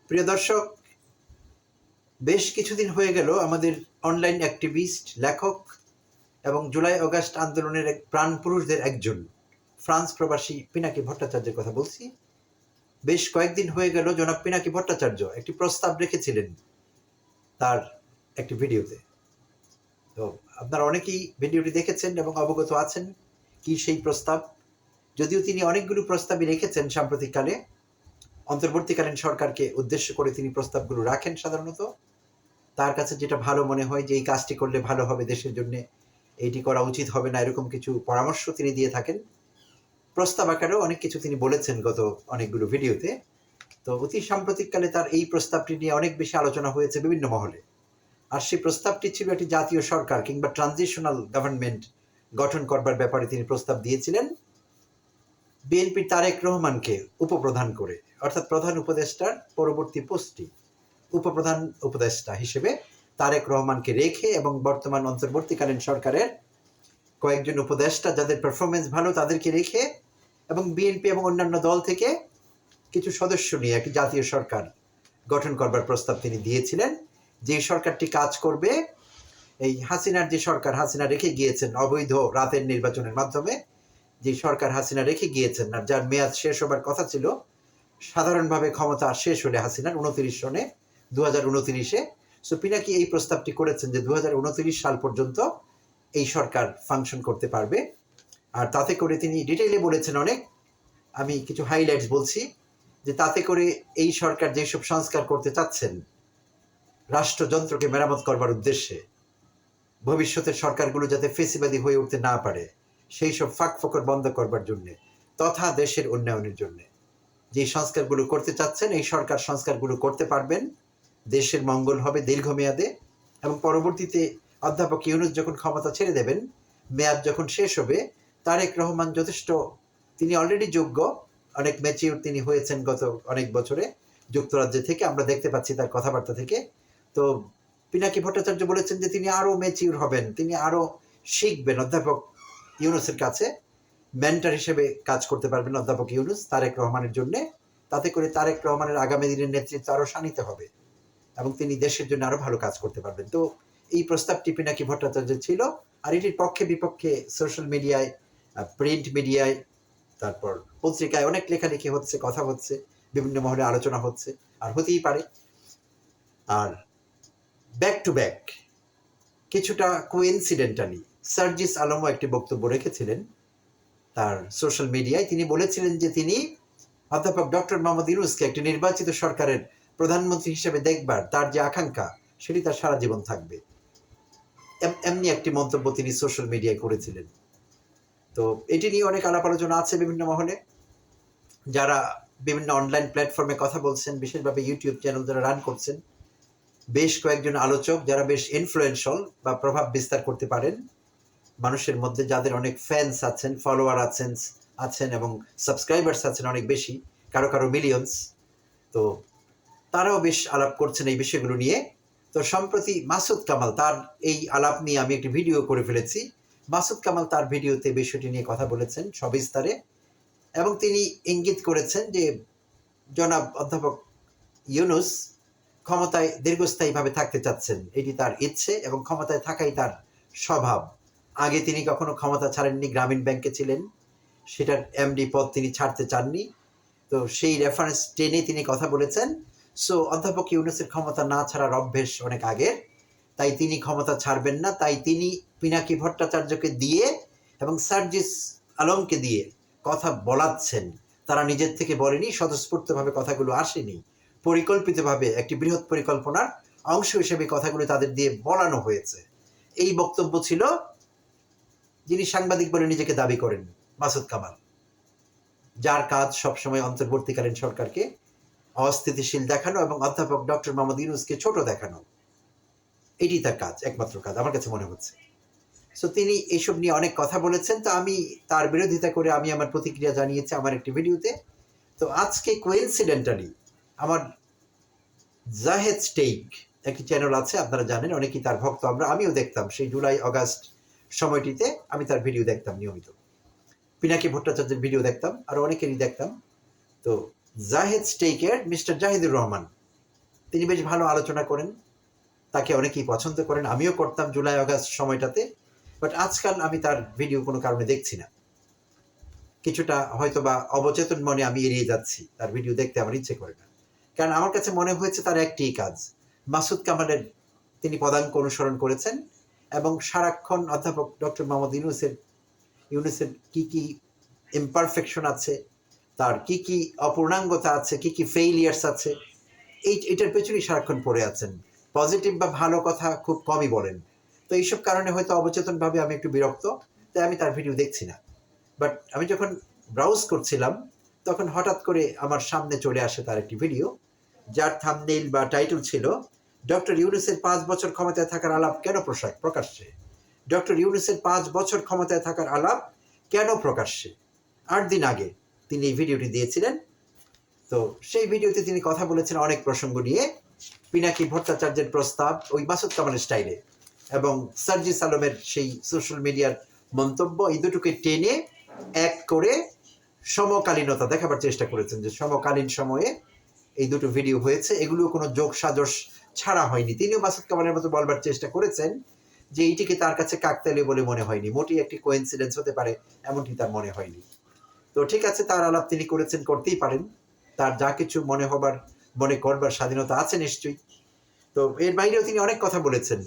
প্রিয় দর্শক, বেশ কিছুদিন হয়ে গেল আমাদের অনলাইন অ্যাক্টিভিস্ট, লেখক এবং জুলাই অগাস্ট আন্দোলনের এক প্রাণপুরুষদের একজন ফ্রান্স প্রবাসী পিনাকি ভট্টাচার্যের কথা বলছি। বেশ কয়েকদিন হয়ে গেল জনাব পিনাকি ভট্টাচার্য একটি প্রস্তাব রেখেছিলেন তার একটি ভিডিওতে। তো আপনারা অনেকেই ভিডিওটি দেখেছেন এবং অবগত আছেন কি সেই প্রস্তাব। যদিও তিনি অনেকগুলো প্রস্তাবই রেখেছেন সাম্প্রতিককালে, অন্তর্বর্তীকালীন সরকারকে উদ্দেশ্য করে তিনি প্রস্তাবগুলো রাখেন সাধারণত। তার কাছে যেটা ভালো মনে হয় যে এই কাজটি করলে ভালো হবে দেশের জন্য, এইটি করা উচিত হবে না, এরকম কিছু পরামর্শ তিনি দিয়ে থাকেন। প্রস্তাব আকারেও অনেক কিছু তিনি বলেছেন গত অনেকগুলো ভিডিওতে। তো অতি সাম্প্রতিককালে তার এই প্রস্তাবটি নিয়ে অনেক বেশি আলোচনা হয়েছে বিভিন্ন মহলে। আর সেই প্রস্তাবটি ছিল একটি জাতীয় সরকার কিংবা ট্রানজিশনাল গভর্নমেন্ট গঠন করবার ব্যাপারে তিনি প্রস্তাব দিয়েছিলেন বিএনপির তারেক রহমানকে উপপ্রধান করে, অর্থাৎ প্রধান উপদেষ্টার পরবর্তী পোস্টটি উপপ্রধান উপদেষ্টা হিসেবে তারেক রহমানকে রেখে এবং বর্তমান অন্তর্বর্তীকালীন সরকারের কয়েকজন উপদেষ্টা যাদের পারফরমেন্স ভালো তাদেরকে রেখে এবং বিএনপি এবং অন্যান্য দল থেকে কিছু সদস্য নিয়ে একটি জাতীয় সরকার গঠন করবার প্রস্তাব তিনি দিয়েছিলেন। যে সরকারটি কাজ করবে এই হাসিনার যে সরকার হাসিনা রেখে গিয়েছেন অবৈধ রাতের নির্বাচনের মাধ্যমে, যে সরকার হাসিনা রেখে গিয়েছেন আর যার মেয়াদ শেষ হবার কথা ছিল সাধারণভাবে ক্ষমতা শেষ হলে হাসিনার 29 সনে 2029-এ। সো পিনাকি এই প্রস্তাবটি করেছেন যে 2029 সাল পর্যন্ত এই সরকার ফাংশন করতে পারবে। আর তাতে করে তিনি ডিটেইলে বলেছেন অনেক, আমি কিছু হাইলাইটস বলছি, যে তাতে করে এই সরকার যেসব সংস্কার করতে চাচ্ছেন রাষ্ট্রযন্ত্রকে মেরামত করবার উদ্দেশ্যে, ভবিষ্যতের সরকারগুলো যাতে ফেসিবাদী হয়ে উঠতে না পারে সেই সব ফাঁক ফোকর বন্ধ করবার জন্য তথা দেশের উন্নয়নের জন্য যে সংস্কারগুলো করতে চাচ্ছেন এই সরকার সংস্কারগুলো করতে পারবেন, দেশের মঙ্গল হবে দীর্ঘমেয়াদে। এবং পরবর্তীতে অধ্যাপক ইউনূস যখন ক্ষমতা ছেড়ে দেবেন, মেয়াদ যখন শেষ হবে, তারেক রহমান যথেষ্ট, তিনি অলরেডি যোগ্য, অনেক ম্যাচিউর তিনি হয়েছেন গত অনেক বছরে যুক্তরাজ্য থেকে, আমরা দেখতে পাচ্ছি তার কথাবার্তা থেকে। তো পিনাকি ভট্টাচার্য বলেছেন যে তিনি আরও ম্যাচিউর হবেন, তিনি আরও শিখবেন অধ্যাপক ইউনূসের কাছে, মেন্টর হিসেবে কাজ করতে পারবেন অধ্যাপক ইউনূস তারেক রহমানের জন্য। তাতে করে তারেক রহমানের আগামী দিনের নেতৃত্ব আরও শানিত হবে এবং তিনি দেশের জন্য আরো ভালো কাজ করতে পারবেন। তো এই প্রস্তাবটি পিনাকি ভট্টাচার্য ছিল। আর এটির পক্ষে বিপক্ষে সোশ্যাল মিডিয়ায়, প্রিন্ট মিডিয়ায়, তারপর পত্রিকায় অনেক লেখালেখি হচ্ছে, কথা হচ্ছে, বিভিন্ন মহলে আলোচনা হচ্ছে, আর হতেই পারে। আর ব্যাক টু ব্যাক কিছুটা কোইন্সিডেন্টালি সার্জিস আলমও একটি বক্তব্য রেখেছিলেন তার সোশ্যাল মিডিয়ায়। তিনি বলেছিলেন যে তিনি অধ্যাপক ডক্টর মোহাম্মদ ইউনূসকে একটি নির্বাচিত সরকারের প্রধানমন্ত্রী হিসেবে দেখবার তার যে আকাঙ্ক্ষা সেটি তার সারা জীবন থাকবে। এমনি একটি মন্তব্য তিনি সোশ্যাল মিডিয়ায় করেছিলেন। তো এটি নিয়ে অনেক আলাপ আলোচনা আছে বিভিন্ন মহলে, যারা বিভিন্ন অনলাইন প্ল্যাটফর্মে কথা বলছেন, বিশেষভাবে ইউটিউব চ্যানেল যারা রান করছেন, বেশ কয়েকজন আলোচক যারা বেশ ইনফ্লুয়েন্সিয়াল বা প্রভাব বিস্তার করতে পারেন মানুষের মধ্যে, যাদের অনেক ফ্যান্স আছেন, ফলোয়ার আছেন এবং সাবস্ক্রাইবার্স আছেন অনেক বেশি, কারো কারো মিলিয়ন্স। তো তারাও বেশ আলাপ করছেন এই বিষয়গুলো নিয়ে। তো সম্প্রতি মাসুদ কামাল তার এই আলাপ নিয়ে আমি একটি ভিডিও করে ফেলেছি। মাসুদ কামাল তার ভিডিওতে বিষয়টি নিয়ে কথা বলেছেন সবিস্তারে এবং তিনি ইঙ্গিত করেছেন যে জনাব অধ্যাপক ইউনূস ক্ষমতায় দীর্ঘস্থায়ীভাবে থাকতে চাচ্ছেন, এটি তার ইচ্ছে এবং ক্ষমতায় থাকাই তার স্বভাব। আগে তিনি কখনো ক্ষমতা ছাড়েননি, গ্রামীণ ব্যাংকে ছিলেন, সেটার এমডি পদ তিনি ছাড়তে চাননি। তো সেই রেফারেন্স টেনে তিনি কথা বলেছেন। সো অধ্যাপক ইউনূসের ক্ষমতা না ছাড়ার অভ্যেস অনেক আগের, তাই তিনি ক্ষমতা ছাড়বেন না। তাই তিনি পিনাকি ভট্টাচার্যকে দিয়ে এবং সার্জিস আলমকে দিয়ে কথা বলাচ্ছেন। তারা নিজের থেকে বলেনি, স্বতঃস্ফূর্তভাবে কথাগুলো আসেনি, পরিকল্পিতভাবে একটি বৃহৎ পরিকল্পনার অংশ হিসেবে কথাগুলো তাদের দিয়ে বলানো হয়েছে। এই বক্তব্য ছিল যিনি সাংবাদিক বলে নিজেকে দাবি করেন, মাসুদ কামাল, যার কাজ সবসময় অন্তর্বর্তীকালীন সরকারকে অস্থিতিশীল দেখানো এবং অধ্যাপক ডক্টর মোহাম্মদ ইউনূসকে ছোট দেখানো। এটি তার কাজ, একমাত্র কাজ আমার কাছে মনে হচ্ছে। সো তিনি এইসব নিয়ে অনেক কথা বলেছেন। তো আমি তার বিরোধিতা করে আমি আমার প্রতিক্রিয়া জানিয়েছি আমার একটি ভিডিওতে। তো আজকে কোইন্সিডেন্টালি আমার জাহেদ স্টেইক একটি চ্যানেল আছে, আপনারা জানেন, অনেকেই তার ভক্ত, আমিও দেখতাম সেই জুলাই অগাস্ট সময়টিতে, আমি তার ভিডিও দেখতাম নিয়মিত, পিনাকি ভট্টাচার্যের ভিডিও দেখতাম, আর অনেকেরই দেখতাম। তো জাহেদ স্টেইকের মিস্টার জাহিদুর রহমান তিনি বেশ ভালো আলোচনা করেন, তাকে অনেকেই পছন্দ করেন, আমিও করতাম জুলাই অগাস্ট সময়টাতে। বাট আজকাল আমি তার ভিডিও কোনো কারণে দেখছি না, কিছুটা হয়তো বা অবচেতন মনে আমি এড়িয়ে যাচ্ছি, তার ভিডিও দেখতে আমার ইচ্ছে করে না। কারণ আমার কাছে মনে হয়েছে তার একটি কাজ, মাসুদ কামালের তিনি পদাঙ্ক অনুসরণ করেছেন এবং সারাক্ষণ অধ্যাপক ডক্টর মোহাম্মদ ইউনূসের কি কি ইমপারফেকশন আছে, তার কি কি অপূর্ণাঙ্গতা আছে, কি কি ফেইলিয়ার্স আছে, এটার পেছনেই সারাক্ষণ পড়ে আছেন। পজিটিভ বা ভালো কথা খুব কমই বলেন। তো এইসব কারণে হয়তো অবচেতনভাবে আমি একটু বিরক্ত, তাই আমি তার ভিডিও দেখছি না। বাট আমি যখন ব্রাউজ করছিলাম তখন হঠাৎ করে আমার সামনে চলে আসে তার একটি ভিডিও, যার থাম্বনেইল বা টাইটেল ছিল ডক্টর ইউনূসের 5 বছর ক্ষমতায় থাকার আলাপ কেন প্রকাশ্যে। ডক্টর ইউনূসের 5 বছর ক্ষমতায় থাকার আলাপ কেন প্রকাশ্যে। 8 দিন আগে তিনি এই ভিডিওটি দিয়েছিলেন। তো সেই ভিডিওতে তিনি কথা বলেছেন অনেক প্রসঙ্গ নিয়ে, পিনাকি ভট্টাচার্যের প্রস্তাব ওই মাসুদ কামালের স্টাইলে, এবং সার্জিস আলমের সেই সোশ্যাল মিডিয়ার মন্তব্য, এই দুটোকে টেনে এক করে সমকালীনতা দেখাবার চেষ্টা করেছেন, যে সমকালীন সময়ে এই দুটো ভিডিও হয়েছে, এগুলো কোনো যোগ সাজস ছাড়া হয়নি। তিনিও মাসুদ কামালের মতো বলবার চেষ্টা করেছেন যে এইটিকে তার কাছে কাকতালীয় বলে মনে হয়নি, মোটেই একটি কোইন্সিডেন্স হতে পারে এমনটি তার মনে হয়নি। তো ঠিক আছে, তার আলাপ তিনি করেছেন, করতেই পারেন, তার যা কিছু মনে করবার স্বাধীনতা আছে নিশ্চয়ই। তো এর বাইরেও তিনি অনেক কথা বলেছেন,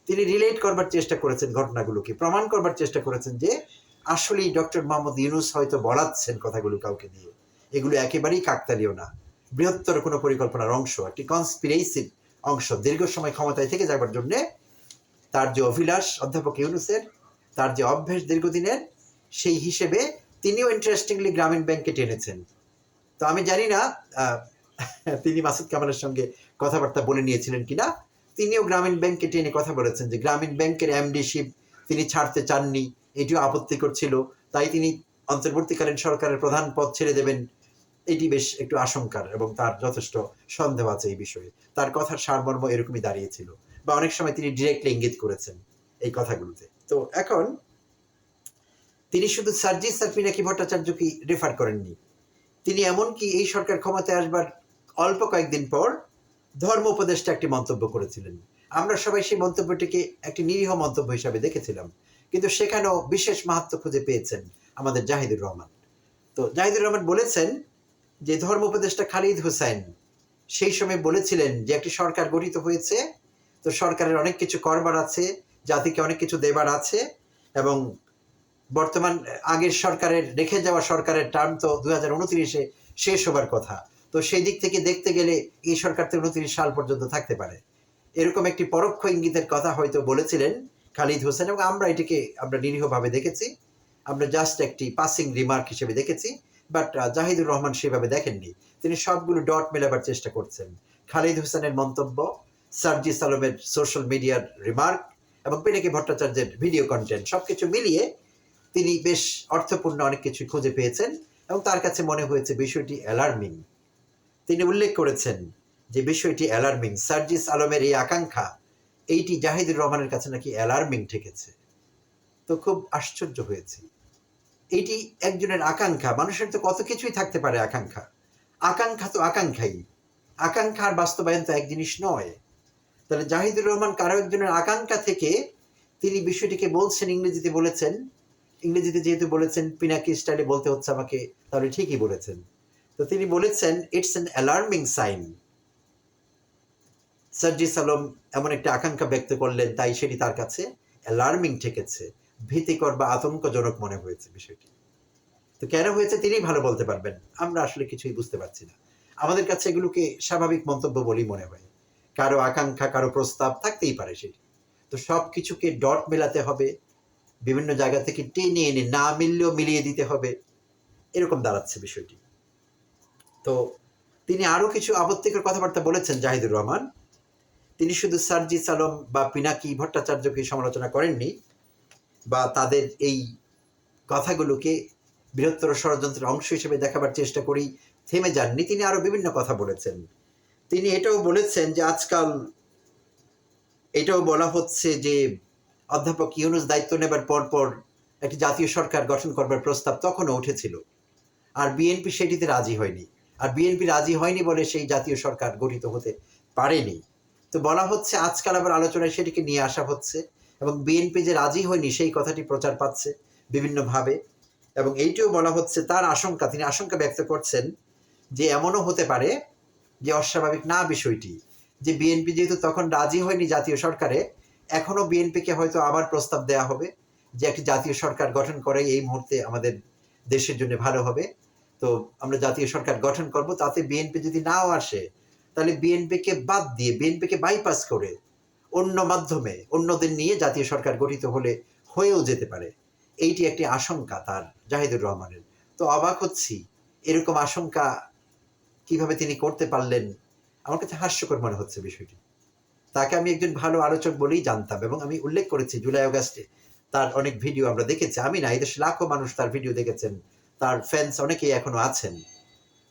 তিনি রিলেট করবার চেষ্টা করেছেন, ঘটনাগুলোকে প্রমাণ করবার চেষ্টা করেছেন যে আসলেই ডক্টর মোহাম্মদ ইউনূস হয়তো বলাচ্ছেন কথাগুলো কাউকে দিয়ে, এগুলো একেবারেই কাকতালীয় না, বৃহত্তর কোনো পরিকল্পনার অংশ, একটি কনস্পিরেসিভ অংশ, দীর্ঘ সময় ক্ষমতায় থেকে যাবার জন্য তার যে অভিলাষ অধ্যাপক ইউনূসের, তার যে অভ্যেস দীর্ঘদিনের, সেই হিসেবে তিনিও ইন্টারেস্টিংলি গ্রামীণ ব্যাংকে টেনেছেন। তো আমি জানি না তিনি মাসুদ কামালের সঙ্গে কথাবার্তা বলে নিয়েছিলেন কিনা, তিনিও গ্রামীণ ব্যাংকে টেনে কথা বলেছেন যে গ্রামীণ ব্যাংকের এমডিশিপ তিনি ছাড়তে চাননি, এটিও আপত্তিকর ছিল, তাই তিনি অন্তর্বর্তীকালীন সরকারের প্রধান পদ ছেড়ে দেবেন, এটি বেশ একটু আশঙ্কার, এবং তার যথেষ্ট সন্দেহ আছে এই বিষয়ে। তার কথার সারমর্ম এরকমই দাঁড়িয়েছিল, বা অনেক সময় তিনি ডিরেক্টলি ইঙ্গিত করেছেন এই কথাগুলোতে। তো এখন তিনি শুধু সার্জিস আর পিনাকি ভট্টাচার্যকে রেফার করেননি, তিনি এমনকি এই সরকার ক্ষমতায় আসবার অল্প কয়েকদিন পর ধর্ম উপদেষ্টা একটি মন্তব্য করেছিলেন। আমরা সবাই সেই মন্তব্যটিকে একটি নিরীহ মন্তব্য হিসাবে দেখেছিলাম, কিন্তু সেখানেও বিশেষ মাহাত্ম্য খুঁজে পেয়েছেন আমাদের জাহিদুর রহমান। তো জাহিদুর রহমান বলেছেন যে ধর্ম উপদেষ্টা খালিদ হোসেন সেই সময় বলেছিলেন যে একটি সরকার গঠিত হয়েছে, তো সরকারের অনেক কিছু করবার আছে, জাতিকে অনেক কিছু দেবার আছে, এবং বর্তমান আগের সরকারের রেখে যাওয়া সরকারের টার্ম তো 2029-এ শেষ হবার কথা, তো সেই দিক থেকে দেখতে গেলে এই সরকার তো 29 সাল পর্যন্ত থাকতে পারে, এরকম একটি পরোক্ষ ইঙ্গিতের কথা হয়তো বলেছিলেন খালিদ হোসেন, এবং আমরা নিরীহভাবে দেখেছি, আমরা জাস্ট একটি পাসিং রিমার্ক হিসেবে দেখেছি। বাট জাহিদুর রহমান সেভাবে দেখেননি, তিনি সবগুলো ডট মেলাবার চেষ্টা করছেন। খালিদ হোসেনের মন্তব্য, সার্জিস আলমের সোশ্যাল মিডিয়ার রিমার্ক, এবং পিনাকি ভট্টাচার্যের ভিডিও কন্টেন্ট, সবকিছু মিলিয়ে তিনি বেশ অর্থপূর্ণ অনেক কিছু খুঁজে পেয়েছেন, এবং তার কাছে মনে হয়েছে বিষয়টি অ্যালার্মিং। তিনি উল্লেখ করেছেন যে বিষয়টি অ্যালার্মিং, সার্জিস আলমের এই আকাঙ্ক্ষা, এইটি জাহিদুর রহমানের কাছে নাকি অ্যালার্মিং ঠেকেছে। তো খুব আশ্চর্য হয়েছে, এইটি একজনের আকাঙ্ক্ষা, মানুষের তো কত কিছুই থাকতে পারে আকাঙ্ক্ষা, আকাঙ্ক্ষা তো আকাঙ্ক্ষাই, আকাঙ্ক্ষা আর বাস্তবায়ন তো এক জিনিস নয়। তাহলে জাহিদুর রহমান কারো একজনের আকাঙ্ক্ষা থেকে তিনি বিষয়টিকে বলছেন, ইংরেজিতে বলেছেন, ইংরেজিতে যেহেতু বলেছেন পিনাকি স্টাইলে বলতে হচ্ছে আমাকে, তাহলে ঠিকই বলেছেন। তো তিনি বলেছেন it's an alarming sign, Sarjis Alam এমন একটা আকাঙ্ক্ষা ব্যক্ত করলেন, তাই সেটি তার কাছে অ্যালার্মিং ঠেকেছে, ভীতিকর বা আতঙ্কজনক মনে হয়েছে বিষয়টি। তো কেন হয়েছে তিনি ভালো বলতে পারবেন, আমরা আসলে কিছুই বুঝতে পারছি না। আমাদের কাছে এগুলোকে স্বাভাবিক মন্তব্য বলেই মনে হয়, কারো আকাঙ্ক্ষা কারো প্রস্তাব থাকতেই পারে সেটি, তো সব কিছুকে ডট মেলাতে হবে, বিভিন্ন জায়গা থেকে টেনে এনে না মিললেও মিলিয়ে দিতে হবে, এরকম দাঁড়াচ্ছে বিষয়টি। তো তিনি আরো কিছু আপত্তিকর কথাবার্তা বলেছেন জাহিদুর রহমান, তিনি শুধু সার্জিস আলম বা পিনাকি ভট্টাচার্যকে সমালোচনা করেননি, বা তাদের এই কথাগুলোকে বৃহত্তর ষড়যন্ত্রের অংশ হিসেবে দেখাবার চেষ্টা করেই থেমে যাননি, তিনি আরো বিভিন্ন কথা বলেছেন। তিনি এটাও বলেছেন যে আজকাল এটাও বলা হচ্ছে যে অধ্যাপক ইউনূস দায়িত্ব নেবার পর একটি জাতীয় সরকার গঠন করবার প্রস্তাব তখনও উঠেছিল, আর বিএনপি সেটিতে রাজি হয়নি, আর বিএনপি রাজি হয়নি বলে সেই জাতীয় সরকার গঠিত হতে পারেনি। তো বলা হচ্ছে আজকাল আবার আলোচনায় সেটিকে নিয়ে আসা হচ্ছে এবং বিএনপি যে রাজি হয়নি সেই কথাটি প্রচার পাচ্ছে বিভিন্নভাবে। এবং এইটিও বলা হচ্ছে তার আশঙ্কা, তিনি আশঙ্কা ব্যক্ত করছেন যে এমনও হতে পারে যে অস্বাভাবিক না বিষয়টি, যে বিএনপি যেহেতু তখন রাজি হয়নি জাতীয় সরকারে, এখনো বিএনপিকে হয়তো আবার প্রস্তাব দেওয়া হবে যে একটি জাতীয় সরকার গঠন করে এই মুহূর্তে আমাদের দেশের জন্য ভালো হবে। তো আমরা জাতীয় সরকার গঠন করব, তাতে বিএনপি যদি নাও আসে তাহলে বিএনপিকে বাদ দিয়ে, বিএনপিকে বাইপাস করে অন্য মাধ্যমে অন্যদের নিয়ে জাতীয় সরকার গঠিত হলে হয়েও যেতে পারে। এইটি একটি আশঙ্কা তার, জাহিদুর রহমানের। তো অবাক হচ্ছি এরকম আশঙ্কা কিভাবে তিনি করতে পারলেন। আমার কাছে হাস্যকর মনে হচ্ছে বিষয়টি। তাকে আমি একজন ভালো আলোচক বলেই জানতাম এবং আমি উল্লেখ করেছি জুলাই অগাস্টে তার অনেক ভিডিও আমরা দেখেছি। আমি না, এদেশে লাখো মানুষ তার ভিডিও দেখেছেন, তার ফ্যান্স অনেকেই এখনো আছেন।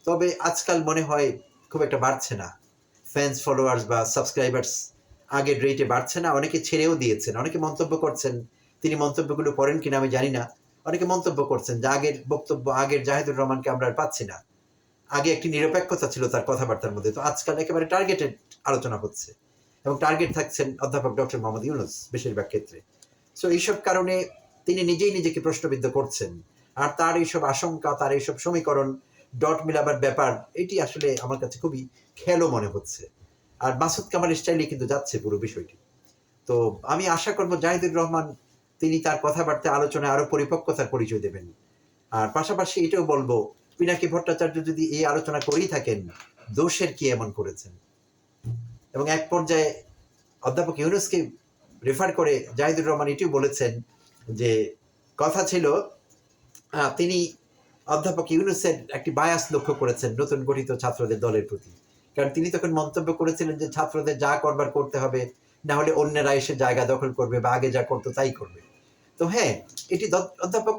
তবে আজকাল মনে হয় খুব একটা বাড়ছে না ফ্যান্স, ফলোয়ার্স বা সাবস্ক্রাইবার্স, আগের রেটে বাড়ছে না। অনেকে ছেড়েও দিয়েছেন, অনেকে মন্তব্য করছেন, তিনি মন্তব্যগুলো পড়েন কিনা আমি জানি না। অনেকে মন্তব্য করছেন যে আগের বক্তব্য, আগের জাহিদুর রহমানকে আমরা আর পাচ্ছি না। আগে একটি নিরপেক্ষতা ছিল তার কথাবার্তার মধ্যে, তো আজকাল একেবারে টার্গেটেড আলোচনা হচ্ছে এবং টার্গেট থাকছেন অধ্যাপক ডক্টর মোহাম্মদ ইউনূস বেশিরভাগ ক্ষেত্রে। সো এইসব কারণে তিনি নিজেই নিজেকে প্রশ্নবিদ্ধ করছেন। আর তার এইসব আশঙ্কা, তার এইসব সমীকরণ, ডট মিলাবার ব্যাপার, এটি আসলে আমার কাছে খুবই খেলো মনে হচ্ছে। আর মাসুদ কামাল স্টাইলে কিন্তু যাচ্ছে পুরো বিষয়টি। তো আমি আশা করব জাহিদুর রহমান তিনি তার কথাবার্তা আলোচনায় আরো পরিপক্কতার পরিচয় দেবেন। আর পাশাপাশি এটাও বলবো, পিনাকি ভট্টাচার্য যদি এই আলোচনা করেই থাকেন, দোষের কি এমন করেছেন। এবং এক পর্যায়ে অধ্যাপক ইউনূসকে রেফার করে জাহিদুর রহমান এটিও বলেছেন যে কথা ছিল তিনি অধ্যাপক ইউনূসের একটি বায়াস লক্ষ্য করেছেন নতুন গঠিত ছাত্রদের দলের প্রতি। কারণ তিনি তখন মন্তব্য করেছিলেন যে ছাত্রদের যা করবার করতে হবে, না হলে অন্যেরা এসে জায়গা দখল করবে বা আগে যা করতো তাই করবে। তো হ্যাঁ, এটি অধ্যাপক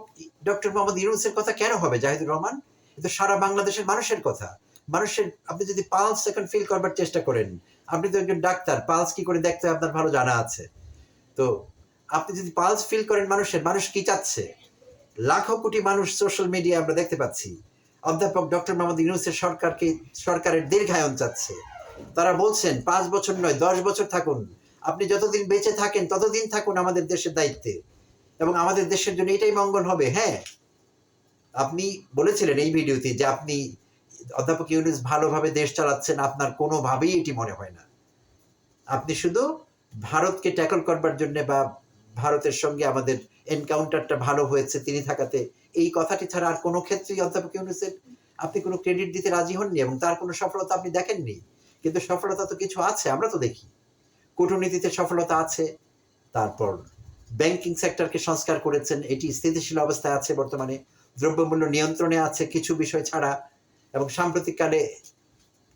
ডক্টর মোহাম্মদ ইউনূসের কথা কেন হবে জাহিদুর রহমান? কিন্তু সারা বাংলাদেশের মানুষের কথা। মানুষের, আপনি যদি পালস এখন ফিল করবার চেষ্টা করেন, আপনি তো একজন ডাক্তার, পালস কি করে দেখতে আপনার ভালো জানা আছে। তো আপনি যদি পালস ফিল করেন মানুষের, মানুষ কি চাচ্ছে, লাখো কোটি মানুষ সোশ্যাল মিডিয়া আমরা দেখতে পাচ্ছি অধ্যাপক ডক্টর মোহাম্মদ ইউনূসের সরকারের দীর্ঘায়ন চাচ্ছে। তারা বলছেন 5 বছর নয় 10 বছর থাকুন, আপনি যতদিন বেঁচে থাকেন ততদিন থাকুন আমাদের দেশের দায়িত্বে এবং আমাদের দেশের জন্য এটাই মঙ্গল হবে। হ্যাঁ, আপনি বলেছিলেন এই ভিডিওতে যে আপনি অধ্যাপক ইউনূস ভালোভাবে দেশ চালাচ্ছেন, আপনার কোনোভাবেই এটি মনে হয় না। আপনি শুধু ভারতকে ট্যাকল করবার জন্য বা ভারতের সঙ্গে আমাদের এনকাউন্টারটা ভালো হয়েছে তিনি থাকাতে, এই কথাটি ছাড়া আর কোনো ক্ষেত্রেই অধ্যাপক ইউনূসের আপনি কোনো ক্রেডিট দিতে রাজি হননি এবং তার কোনো সফলতা আপনি দেখেননি। কিন্তু সফলতা তো কিছু আছে, আমরা তো দেখি। কূটনীতিতে সফলতা আছে, তারপর ব্যাংকিং সেক্টরকে সংস্কার করেছেন, এটি স্থিতিশীল অবস্থায় আছে বর্তমানে, দ্রব্যমূল্য নিয়ন্ত্রণে আছে কিছু বিষয় ছাড়া, এবং সাম্প্রতিককালে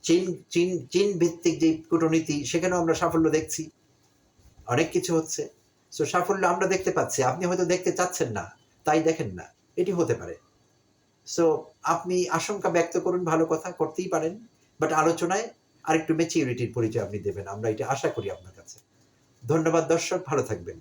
চীন চীন চীন ভিত্তিক যে কূটনীতি সেখানেও আমরা সাফল্য দেখছি, অনেক কিছু হচ্ছে। সো সাফল্য আমরা দেখতে পাচ্ছি, আপনি হয়তো দেখতে চাচ্ছেন না, তাই দেখেন না, এটি হতে পারে। সো আপনি আশঙ্কা ব্যক্ত করুন, ভালো কথা করতেই পারেন, বাট আলোচনায় আরেকটু ম্যাচিউরিটির পরিচয় আপনি দেবেন, আমরা এটা আশা করি আপনার কাছে। ধন্যবাদ দর্শক, ভালো থাকবেন।